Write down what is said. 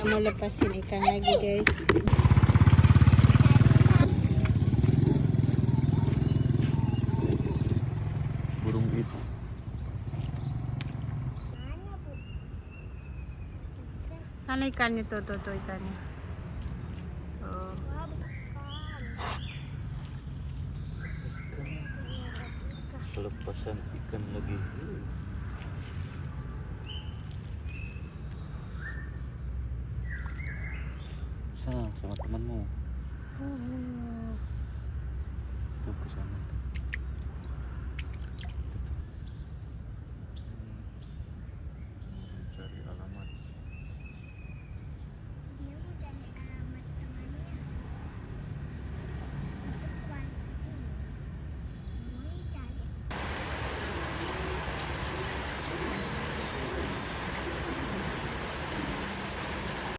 mo lepasin ikan lagi guys. Burung itu. Mana ikannya tuh ikannya. Oh. Pelepasan ikan lagi. Sana sama temanmu. Tuh ke sana tuh.